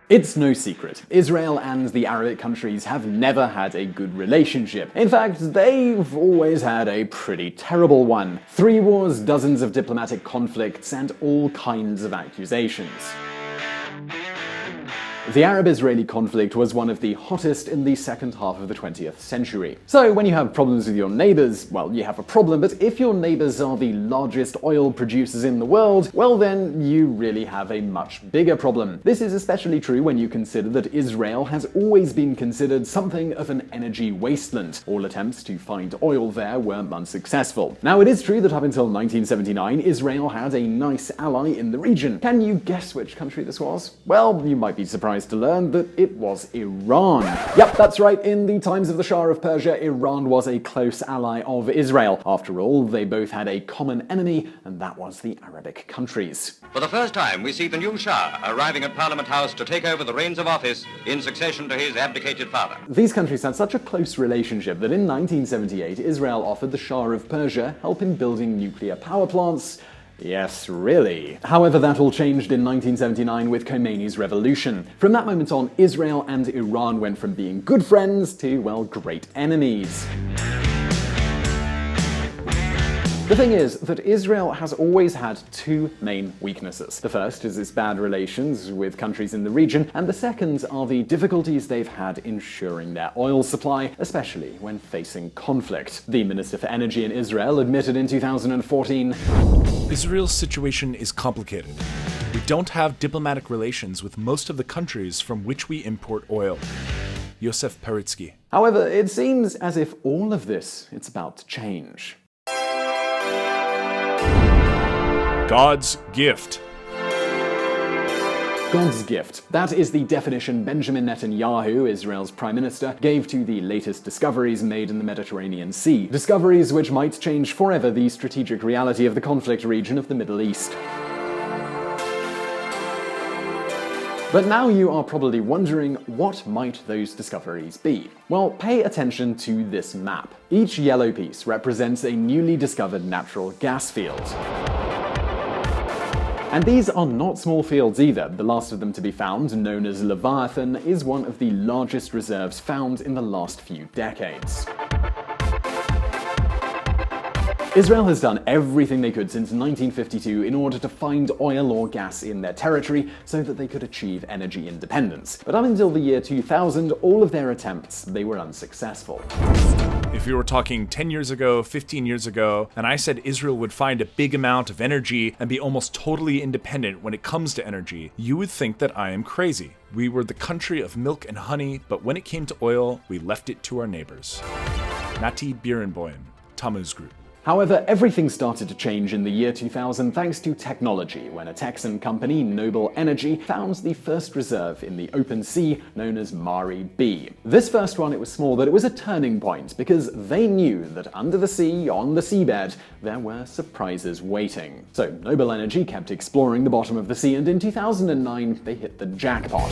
It's no secret, Israel and the Arabic countries have never had a good relationship. In fact, they've always had a pretty terrible one. 3 wars, dozens of diplomatic conflicts, and all kinds of accusations. The Arab-Israeli conflict was one of the hottest in the second half of the 20th century. So when you have problems with your neighbors, well, you have a problem, but if your neighbors are the largest oil producers in the world, well then you really have a much bigger problem. This is especially true when you consider that Israel has always been considered something of an energy wasteland. All attempts to find oil there were unsuccessful. Now, it is true that up until 1979, Israel had a nice ally in the region. Can you guess which country this was? Well, you might be surprised to learn that it was Iran. Yep, that's right. In the times of the Shah of Persia, Iran was a close ally of Israel. After all, they both had a common enemy, and that was the Arabic countries. For the first time, we see the new Shah arriving at Parliament House to take over the reins of office in succession to his abdicated father. These countries had such a close relationship that in 1978, Israel offered the Shah of Persia help in building nuclear power plants. Yes, really. However, that all changed in 1979 with Khomeini's revolution. From that moment on, Israel and Iran went from being good friends to, well, great enemies. The thing is that Israel has always had 2 main weaknesses. The first is its bad relations with countries in the region, and the second are the difficulties they've had ensuring their oil supply, especially when facing conflict. The Minister for Energy in Israel admitted in 2014, Israel's situation is complicated. We don't have diplomatic relations with most of the countries from which we import oil. Yosef Paritsky. However, it seems as if all of this is about to change. God's gift. God's gift. That is the definition Benjamin Netanyahu, Israel's prime minister, gave to the latest discoveries made in the Mediterranean Sea. Discoveries which might change forever the strategic reality of the conflict region of the Middle East. But now you are probably wondering, what might those discoveries be? Well, pay attention to this map. Each yellow piece represents a newly discovered natural gas field. And these are not small fields either. The last of them to be found, known as Leviathan, is one of the largest reserves found in the last few decades. Israel has done everything they could since 1952 in order to find oil or gas in their territory so that they could achieve energy independence. But up until the year 2000, all of their attempts, they were unsuccessful. If we were talking 10 years ago, 15 years ago, and I said Israel would find a big amount of energy and be almost totally independent when it comes to energy, you would think that I am crazy. We were the country of milk and honey, but when it came to oil, we left it to our neighbors. Nati Birenboim, Tammuz Group. However, everything started to change in the year 2000 thanks to technology, when a Texan company, Noble Energy, found the first reserve in the open sea known as Mare B. This first one, it was small, but it was a turning point because they knew that under the sea, on the seabed, there were surprises waiting. So Noble Energy kept exploring the bottom of the sea, and in 2009 they hit the jackpot.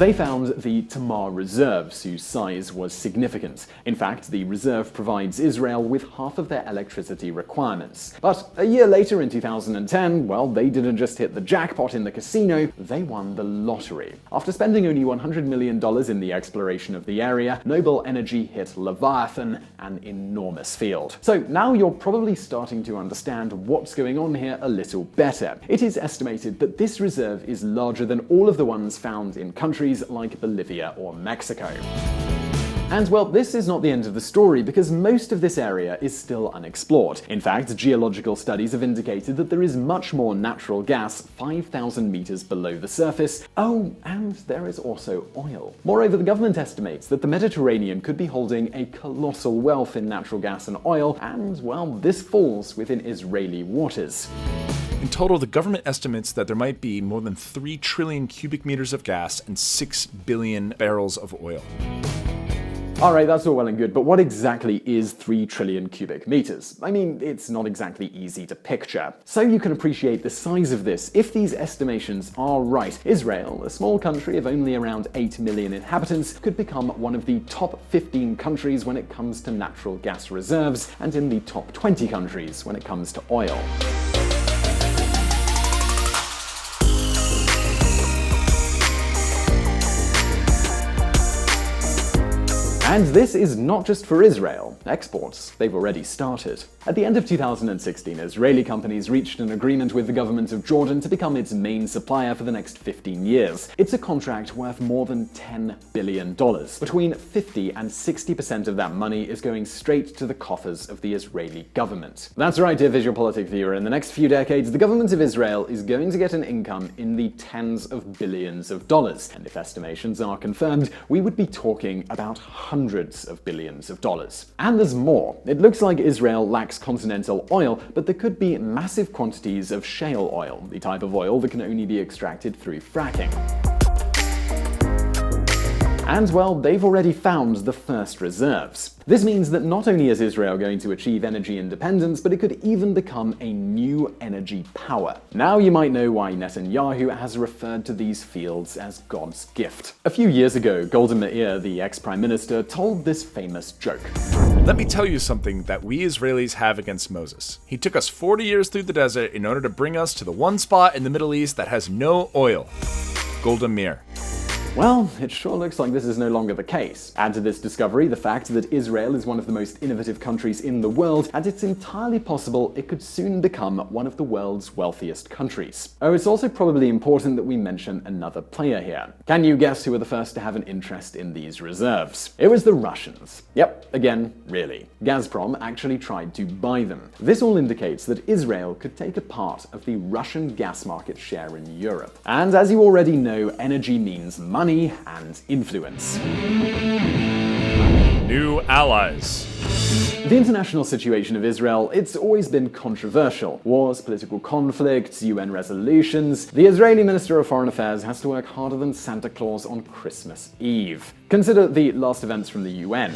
They found the Tamar reserves, whose size was significant. In fact, the reserve provides Israel with half of their electricity requirements. But a year later, in 2010, well, they didn't just hit the jackpot in the casino, they won the lottery. After spending only $100 million in the exploration of the area, Noble Energy hit Leviathan, an enormous field. So now you're probably starting to understand what's going on here a little better. It is estimated that this reserve is larger than all of the ones found in countries like Bolivia or Mexico. And well, this is not the end of the story, because most of this area is still unexplored. In fact, geological studies have indicated that there is much more natural gas 5,000 meters below the surface. Oh, and there is also oil. Moreover, the government estimates that the Mediterranean could be holding a colossal wealth in natural gas and oil, and well, this falls within Israeli waters. In total, the government estimates that there might be more than 3 trillion cubic meters of gas and 6 billion barrels of oil. Alright, that's all well and good, but what exactly is 3 trillion cubic meters? I mean, it's not exactly easy to picture. So you can appreciate the size of this. If these estimations are right, Israel, a small country of only around 8 million inhabitants, could become one of the top 15 countries when it comes to natural gas reserves, and in the top 20 countries when it comes to oil. And this is not just for Israel. Exports, they've already started. At the end of 2016, Israeli companies reached an agreement with the government of Jordan to become its main supplier for the next 15 years. It's a contract worth more than $10 billion. Between 50 and 60% of that money is going straight to the coffers of the Israeli government. That's right, dear VisualPolitik viewer. In the next few decades, the government of Israel is going to get an income in the tens of billions of dollars. And if estimations are confirmed, we would be talking about hundreds of billions of dollars. And there's more. It looks like Israel lacks continental oil, but there could be massive quantities of shale oil, the type of oil that can only be extracted through fracking. And, well, they've already found the first reserves. This means that not only is Israel going to achieve energy independence, but it could even become a new energy power. Now you might know why Netanyahu has referred to these fields as God's gift. A few years ago, Golda Meir, the ex-prime minister, told this famous joke. Let me tell you something that we Israelis have against Moses. He took us 40 years through the desert in order to bring us to the one spot in the Middle East that has no oil. Golda Meir. Well, it sure looks like this is no longer the case. Add to this discovery the fact that Israel is one of the most innovative countries in the world, and it's entirely possible it could soon become one of the world's wealthiest countries. Oh, it's also probably important that we mention another player here. Can you guess who were the first to have an interest in these reserves? It was the Russians. Yep, again, really. Gazprom actually tried to buy them. This all indicates that Israel could take a part of the Russian gas market share in Europe. And as you already know, energy means money and influence. New allies. The international situation of Israel, it's always been controversial. Wars, political conflicts, UN resolutions. The Israeli Minister of Foreign Affairs has to work harder than Santa Claus on Christmas Eve. Consider the last events from the UN.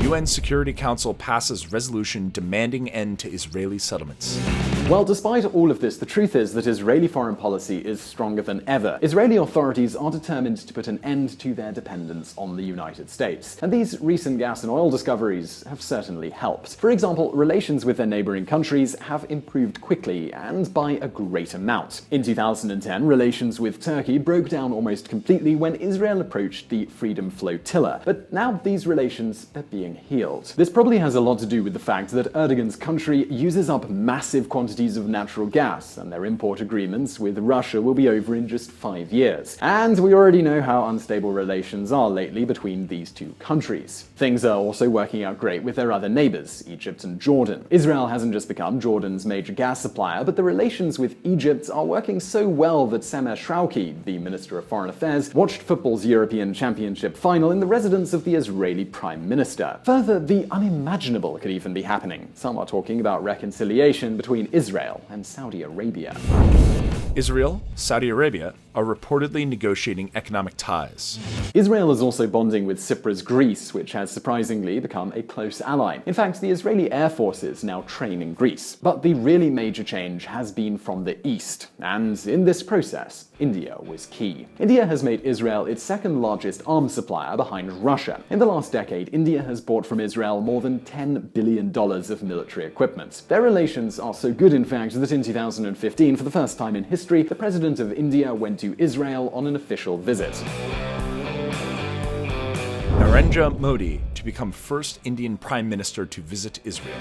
UN Security Council passes resolution demanding end to Israeli settlements. Well, despite all of this, the truth is that Israeli foreign policy is stronger than ever. Israeli authorities are determined to put an end to their dependence on the United States. And these recent gas and oil discoveries have certainly helped. For example, relations with their neighboring countries have improved quickly and by a great amount. In 2010, relations with Turkey broke down almost completely when Israel approached the Freedom Flotilla. But now these relations are being healed. This probably has a lot to do with the fact that Erdogan's country uses up massive quantities of natural gas, and their import agreements with Russia will be over in just 5 years. And we already know how unstable relations are lately between these two countries. Things are also working out great with their other neighbors, Egypt and Jordan. Israel hasn't just become Jordan's major gas supplier, but the relations with Egypt are working so well that Sameh Shrouki, the Minister of Foreign Affairs, watched football's European Championship final in the residence of the Israeli Prime Minister. Further, the unimaginable could even be happening. Some are talking about reconciliation between Israel and Saudi Arabia. Israel, Saudi Arabia are reportedly negotiating economic ties. Israel is also bonding with Cyprus, Greece, which has surprisingly become a close ally. In fact, the Israeli Air Forces now train in Greece. But the really major change has been from the east, and in this process, India was key. India has made Israel its second largest arms supplier behind Russia. In the last decade, India has bought from Israel more than $10 billion of military equipment. Their relations are so good, in fact, that in 2015, for the first time in history, the President of India went to Israel on an official visit. Narendra Modi to become first Indian Prime Minister to visit Israel.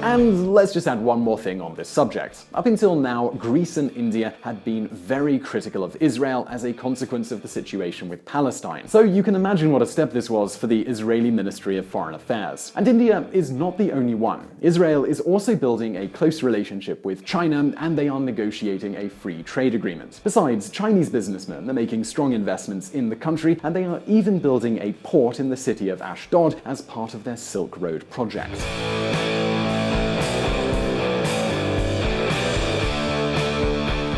And let's just add one more thing on this subject. Up until now, Greece and India had been very critical of Israel as a consequence of the situation with Palestine. So you can imagine what a step this was for the Israeli Ministry of Foreign Affairs. And India is not the only one. Israel is also building a close relationship with China, and they are negotiating a free trade agreement. Besides, Chinese businessmen are making strong investments in the country, and they are even building a port in the city of Ashdod as part of their Silk Road project.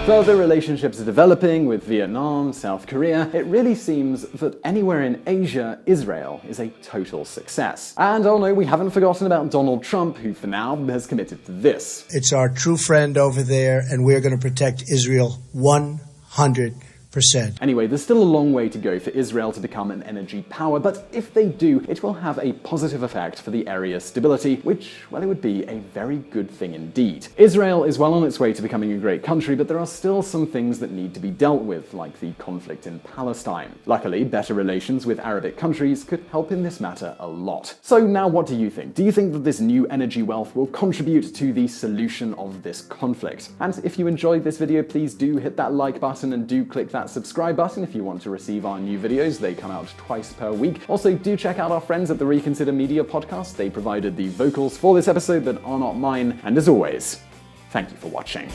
Further relationships are developing with Vietnam, South Korea. It really seems that anywhere in Asia, Israel is a total success. And oh no, we haven't forgotten about Donald Trump, who for now has committed to this. It's our true friend over there, and we're going to protect Israel 100%. Anyway, there's still a long way to go for Israel to become an energy power, but if they do, it will have a positive effect for the area's stability, which, well, it would be a very good thing indeed. Israel is well on its way to becoming a great country, but there are still some things that need to be dealt with, like the conflict in Palestine. Luckily, better relations with Arabic countries could help in this matter a lot. So now what do you think? Do you think that this new energy wealth will contribute to the solution of this conflict? And if you enjoyed this video, please do hit that like button and do click that subscribe button if you want to receive our new videos. They come out twice per week. Also, do check out our friends at the Reconsider Media podcast. They provided the vocals for this episode that are not mine. And as always, thank you for watching.